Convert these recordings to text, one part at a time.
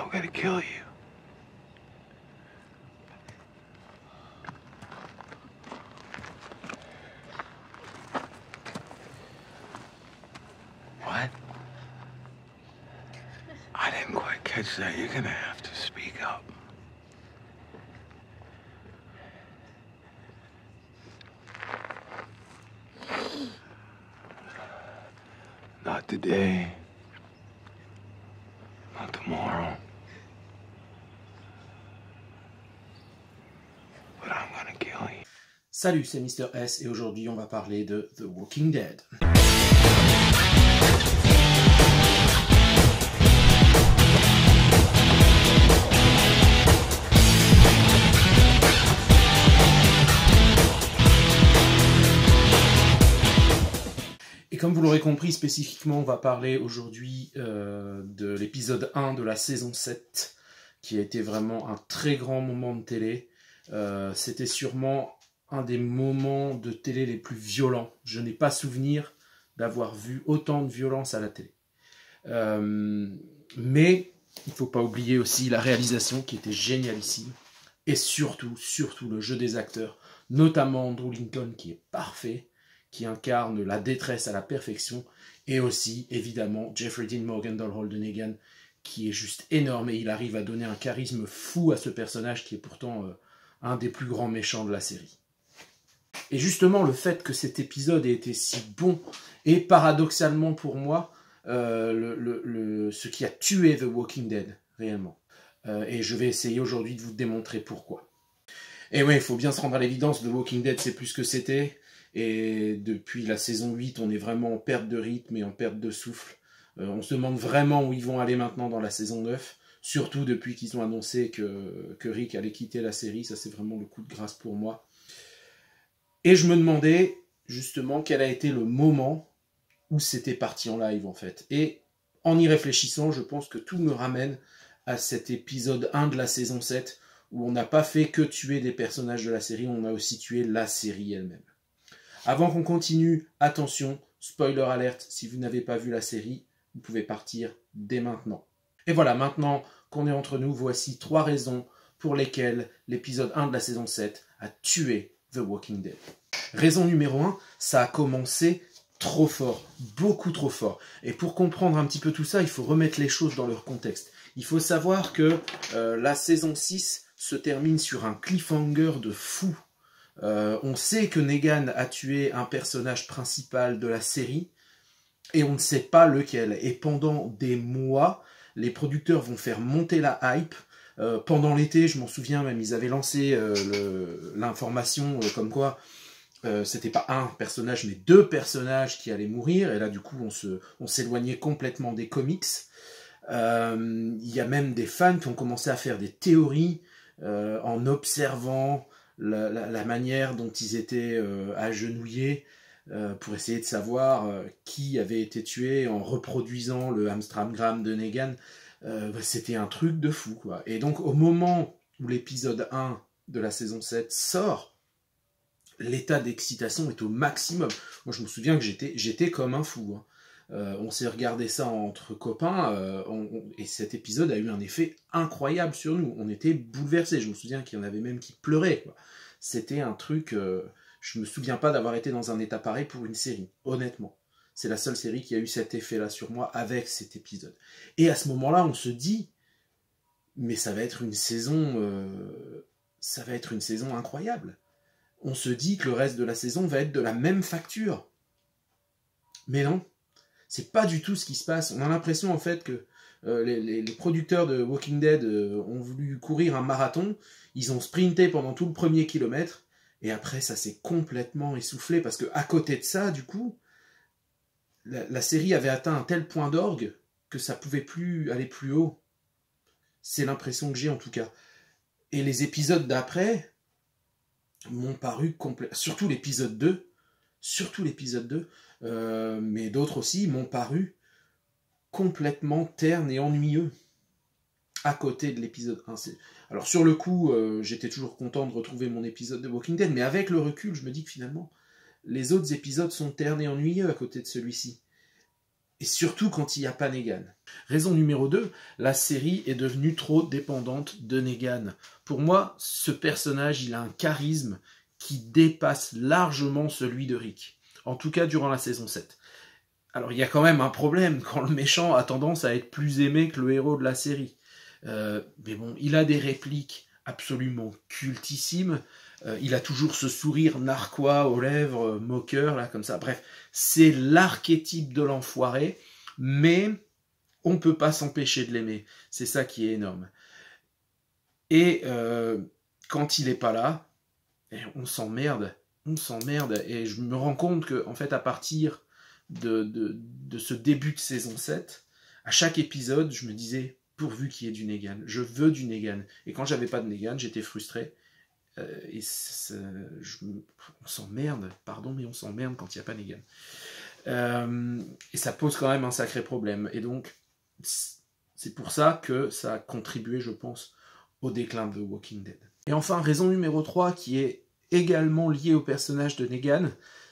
I'm gonna kill you. What? I didn't quite catch that. You're gonna have to speak up. Not today. Not tomorrow. But I'm gonna kill you. Salut, c'est Mister S et aujourd'hui on va parler de The Walking Dead. Et comme vous l'aurez compris, spécifiquement, on va parler aujourd'hui de l'épisode 1 de la saison 7, qui a été vraiment un très grand moment de télé. C'était sûrement un des moments de télé les plus violents. Je n'ai pas souvenir d'avoir vu autant de violence à la télé. Mais il ne faut pas oublier aussi la réalisation qui était génialissime. Et surtout le jeu des acteurs, notamment Andrew Lincoln qui est parfait, qui incarne la détresse à la perfection, et aussi, évidemment, Jeffrey Dean Morgan dans le rôle de Negan, qui est juste énorme, et il arrive à donner un charisme fou à ce personnage qui est pourtant un des plus grands méchants de la série. Et justement, le fait que cet épisode ait été si bon, et paradoxalement pour moi, ce qui a tué The Walking Dead, réellement. Et je vais essayer aujourd'hui de vous démontrer pourquoi. Et ouais, il faut bien se rendre à l'évidence, The Walking Dead, c'est plus ce que c'était. Et depuis la saison 8, on est vraiment en perte de rythme et en perte de souffle. On se demande vraiment où ils vont aller maintenant dans la saison 9. Surtout depuis qu'ils ont annoncé que Rick allait quitter la série. Ça, c'est vraiment le coup de grâce pour moi. Et je me demandais justement quel a été le moment où c'était parti en live en fait. Et en y réfléchissant, je pense que tout me ramène à cet épisode 1 de la saison 7 où on n'a pas fait que tuer des personnages de la série, on a aussi tué la série elle-même. Avant qu'on continue, attention, spoiler alert, si vous n'avez pas vu la série, vous pouvez partir dès maintenant. Et voilà, maintenant qu'on est entre nous, voici 3 raisons pour lesquelles l'épisode 1 de la saison 7 a tué The Walking Dead. Raison numéro 1, ça a commencé trop fort, beaucoup trop fort. Et pour comprendre un petit peu tout ça, il faut remettre les choses dans leur contexte. Il faut savoir que la saison 6 se termine sur un cliffhanger de fou. On sait que Negan a tué un personnage principal de la série et on ne sait pas lequel. Et pendant des mois, les producteurs vont faire monter la hype. Pendant l'été, je m'en souviens même, ils avaient lancé l'information comme quoi c'était pas un personnage mais 2 personnages qui allaient mourir. Et là, du coup, on s'éloignait complètement des comics. Il y a même des fans qui ont commencé à faire des théories en observant la manière dont ils étaient agenouillés pour essayer de savoir qui avait été tué en reproduisant le Amstramgram de Negan. C'était un truc de fou, quoi. Et donc, au moment où l'épisode 1 de la saison 7 sort, l'état d'excitation est au maximum. Moi, je me souviens que j'étais comme un fou, hein. On s'est regardé ça entre copains et cet épisode a eu un effet incroyable sur nous. On était bouleversés. Je me souviens qu'il y en avait même qui pleuraient, quoi. C'était un truc... je me souviens pas d'avoir été dans un état pareil pour une série, honnêtement. C'est la seule série qui a eu cet effet-là sur moi avec cet épisode. Et à ce moment-là, on se dit, mais ça va être une saison incroyable. On se dit que le reste de la saison va être de la même facture. Mais non. C'est pas du tout ce qui se passe. On a l'impression en fait que les producteurs de Walking Dead ont voulu courir un marathon, ils ont sprinté pendant tout le premier kilomètre, et après ça s'est complètement essoufflé, parce que à côté de ça, du coup, la série avait atteint un tel point d'orgue que ça pouvait plus aller plus haut. C'est l'impression que j'ai en tout cas. Et les épisodes d'après m'ont paru surtout l'épisode 2, mais d'autres aussi m'ont paru complètement terne et ennuyeux à côté de l'épisode 1. Alors sur le coup, j'étais toujours content de retrouver mon épisode de Walking Dead, mais avec le recul, je me dis que finalement, les autres épisodes sont ternes et ennuyeux à côté de celui-ci. Et surtout quand il n'y a pas Negan. Raison numéro 2, la série est devenue trop dépendante de Negan. Pour moi, ce personnage, il a un charisme qui dépasse largement celui de Rick. En tout cas, durant la saison 7. Alors, il y a quand même un problème quand le méchant a tendance à être plus aimé que le héros de la série. Mais bon, il a des répliques absolument cultissimes. Il a toujours ce sourire narquois aux lèvres, moqueur, là, comme ça. Bref, c'est l'archétype de l'enfoiré, mais on ne peut pas s'empêcher de l'aimer. C'est ça qui est énorme. Et quand il n'est pas là, on s'emmerde. On s'emmerde. Et je me rends compte que, en fait, à partir de ce début de saison 7, à chaque épisode, je me disais, pourvu qu'il y ait du Negan. Je veux du Negan. Et quand j'avais pas de Negan, j'étais frustré. Et on s'emmerde, pardon, mais on s'emmerde quand il n'y a pas Negan. Et ça pose quand même un sacré problème. Et donc, c'est pour ça que ça a contribué, je pense, au déclin de The Walking Dead. Et enfin, raison numéro 3, qui est également liée au personnage de Negan,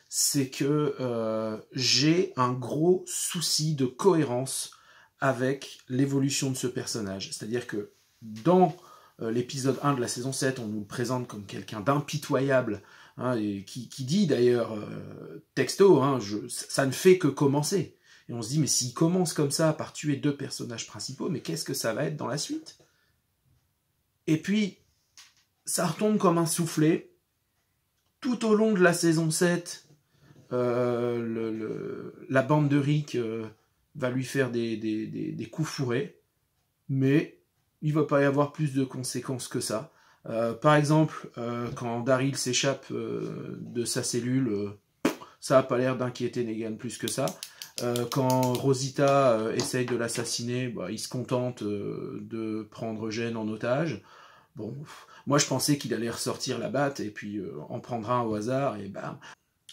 c'est que j'ai un gros souci de cohérence avec l'évolution de ce personnage. C'est-à-dire que dans l'épisode 1 de la saison 7, on nous le présente comme quelqu'un d'impitoyable, hein, et qui dit d'ailleurs, texto, hein, ça ne fait que commencer. Et on se dit, mais s'il commence comme ça, par tuer 2 personnages principaux, mais qu'est-ce que ça va être dans la suite? Et puis, ça retombe comme un soufflet. Tout au long de la saison 7, la bande de Rick va lui faire des coups fourrés, mais il ne va pas y avoir plus de conséquences que ça. Par exemple, quand Daryl s'échappe de sa cellule, ça n'a pas l'air d'inquiéter Negan plus que ça. Quand Rosita essaye de l'assassiner, bah, il se contente de prendre Jen en otage. Bon, moi je pensais qu'il allait ressortir la batte et puis en prendre un au hasard et bam.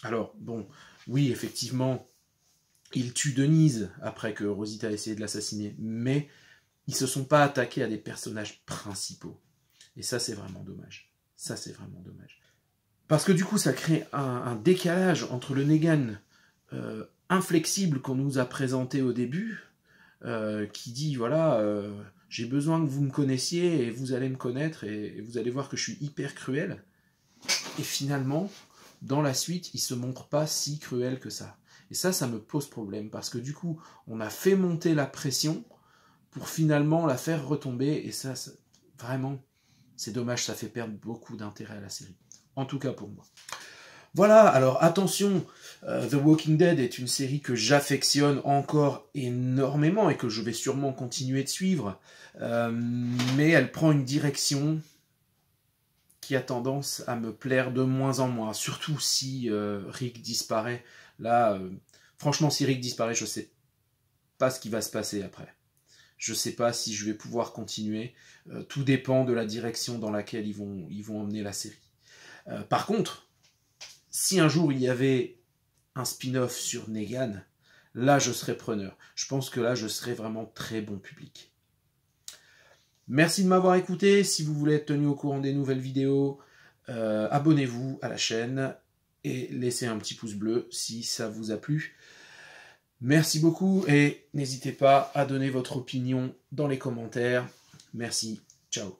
Alors, bon, oui, effectivement, il tue Denise après que Rosita a essayé de l'assassiner, mais ils ne se sont pas attaqués à des personnages principaux. Et ça, c'est vraiment dommage. Ça, c'est vraiment dommage. Parce que du coup, ça crée un décalage entre le Negan inflexible qu'on nous a présenté au début, qui dit, voilà, j'ai besoin que vous me connaissiez et vous allez me connaître et vous allez voir que je suis hyper cruel. Et finalement, dans la suite, il ne se montre pas si cruel que ça. Et ça me pose problème, parce que du coup, on a fait monter la pression pour finalement la faire retomber, et ça vraiment, c'est dommage, ça fait perdre beaucoup d'intérêt à la série. En tout cas pour moi. Voilà, alors attention, The Walking Dead est une série que j'affectionne encore énormément, et que je vais sûrement continuer de suivre, mais elle prend une direction qui a tendance à me plaire de moins en moins, surtout si Rick disparaît. Là, franchement, si Rick disparaît, je ne sais pas ce qui va se passer après. Je ne sais pas si je vais pouvoir continuer. Tout dépend de la direction dans laquelle ils vont emmener la série. Par contre, si un jour il y avait un spin-off sur Negan, là je serais preneur. Je pense que là je serais vraiment très bon public. Merci de m'avoir écouté. Si vous voulez être tenu au courant des nouvelles vidéos, abonnez-vous à la chaîne et laissez un petit pouce bleu si ça vous a plu. Merci beaucoup et n'hésitez pas à donner votre opinion dans les commentaires. Merci, ciao.